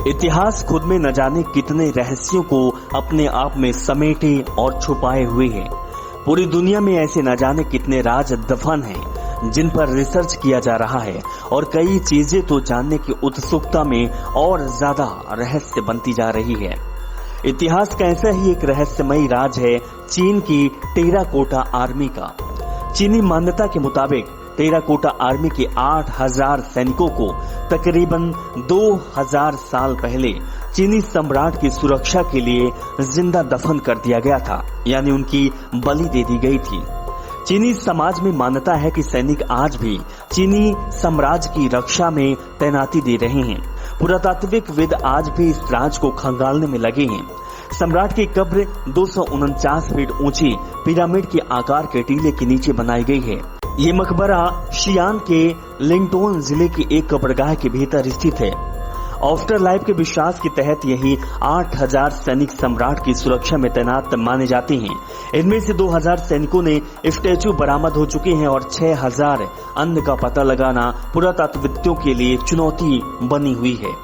इतिहास खुद में न जाने कितने रहस्यों को अपने आप में समेटे और छुपाए हुए है। पूरी दुनिया में ऐसे न जाने कितने राज दफन हैं जिन पर रिसर्च किया जा रहा है और कई चीजें तो जानने की उत्सुकता में और ज्यादा रहस्य बनती जा रही है। इतिहास का ऐसा ही एक रहस्यमयी राज है चीन की टेराकोटा आर्मी का। चीनी मान्यता के मुताबिक टेराकोटा आर्मी के 8000 सैनिकों को तकरीबन 2000 साल पहले चीनी सम्राट की सुरक्षा के लिए जिंदा दफन कर दिया गया था, यानी उनकी बलि दे दी गई थी। चीनी समाज में मान्यता है कि सैनिक आज भी चीनी साम्राज्य की रक्षा में तैनाती दे रहे हैं। पुरातात्विकविद आज भी इस राज को खंगालने में लगे हैं। सम्राट की कब्र 249 फीट ऊंची पिरामिड के आकार के टीले के नीचे बनाई गई है। ये मकबरा शियान के लिंगटोन जिले की एक कब्रगाह के भीतर स्थित है। आफ्टर लाइफ के विश्वास के तहत यही 8000 सैनिक सम्राट की सुरक्षा में तैनात माने जाते हैं। इनमें से 2000 सैनिकों ने स्टैचू बरामद हो चुके हैं और 6000 अन्य का पता लगाना पुरातत्वविदों के लिए चुनौती बनी हुई है।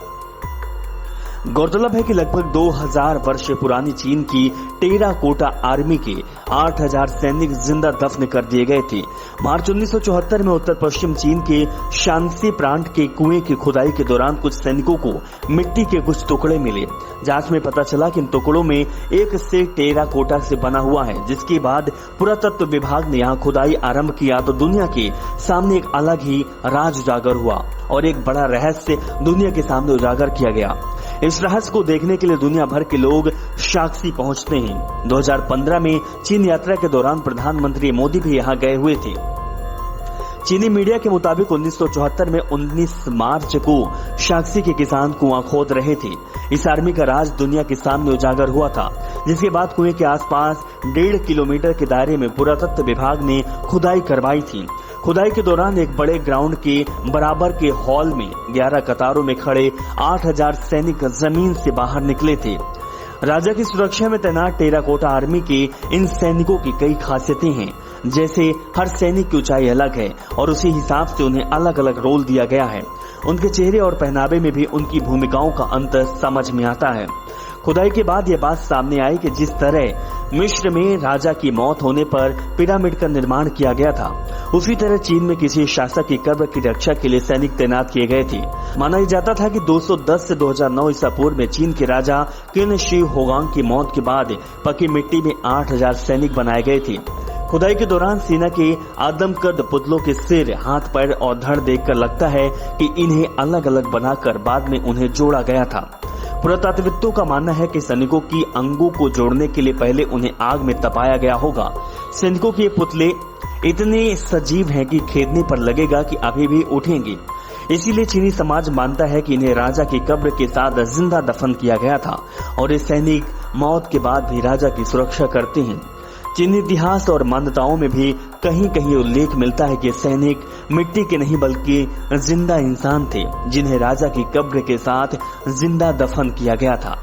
गौरतलब है कि लगभग 2000 वर्ष पुरानी चीन की टेराकोटा आर्मी के 8000 सैनिक जिंदा दफन कर दिए गए थे। मार्च 1974 में उत्तर पश्चिम चीन के शांसी प्रांत के कुएं की खुदाई के दौरान कुछ सैनिकों को मिट्टी के कुछ टुकड़े मिले। जांच में पता चला कि इन टुकड़ों में एक से टेराकोटा से बना हुआ है। जिसके बाद पुरातत्व विभाग ने यहाँ खुदाई आरंभ किया तो दुनिया के सामने एक अलग ही राज उजागर हुआ और एक बड़ा रहस्य दुनिया के सामने उजागर किया गया। इस रहस्य को देखने के लिए दुनिया भर के लोग शांसी पहुंचते हैं। 2015 में चीन यात्रा के दौरान प्रधानमंत्री मोदी भी यहां गए हुए थे। चीनी मीडिया के मुताबिक 1974 में 19 मार्च को शांसी के किसान कुआं खोद रहे थे। इस आर्मी का राज दुनिया के सामने उजागर हुआ था, जिसके बाद कुएं के आसपास 1.5 किलोमीटर के दायरे में पुरातत्व विभाग ने खुदाई करवाई थी। खुदाई के दौरान एक बड़े ग्राउंड के बराबर के हॉल में 11 कतारों में खड़े 8000 सैनिक जमीन से बाहर निकले थे। राजा की सुरक्षा में तैनात टेराकोटा आर्मी के इन सैनिकों की कई खासियतें हैं, जैसे हर सैनिक की ऊंचाई अलग है और उसी हिसाब से उन्हें अलग अलग रोल दिया गया है। उनके चेहरे और पहनावे में भी उनकी भूमिकाओं का अंतर समझ में आता है। खुदाई के बाद यह बात सामने आई कि जिस तरह मिस्र में राजा की मौत होने पर पिरामिड का निर्माण किया गया था, उसी तरह चीन में किसी शासक की कब्र की रक्षा के लिए सैनिक तैनात किए गए थे। माना जाता था कि 210 से 2009 ईसा पूर्व में चीन के राजा किन शी हुआंग की मौत के बाद पकी मिट्टी में 8000 सैनिक बनाए गए थे। खुदाई के दौरान सेना के आदमकद पुतलों के सिर, हाथ, पैर और धड़ देखकर लगता है कि इन्हें अलग अलग बनाकर बाद में उन्हें जोड़ा गया था। पुरातत्वविदों का मानना है कि सैनिकों की अंगों को जोड़ने के लिए पहले उन्हें आग में तपाया गया होगा। सैनिकों के पुतले इतने सजीव हैं कि खेदने पर लगेगा कि अभी भी उठेंगे। इसीलिए चीनी समाज मानता है कि इन्हें राजा की कब्र के साथ जिंदा दफन किया गया था और ये सैनिक मौत के बाद भी राजा की सुरक्षा करते हैं। चीनी इतिहास और मान्यताओं में भी कहीं कहीं उल्लेख मिलता है कि सैनिक मिट्टी के नहीं बल्कि जिंदा इंसान थे, जिन्हें राजा की कब्र के साथ जिंदा दफन किया गया था।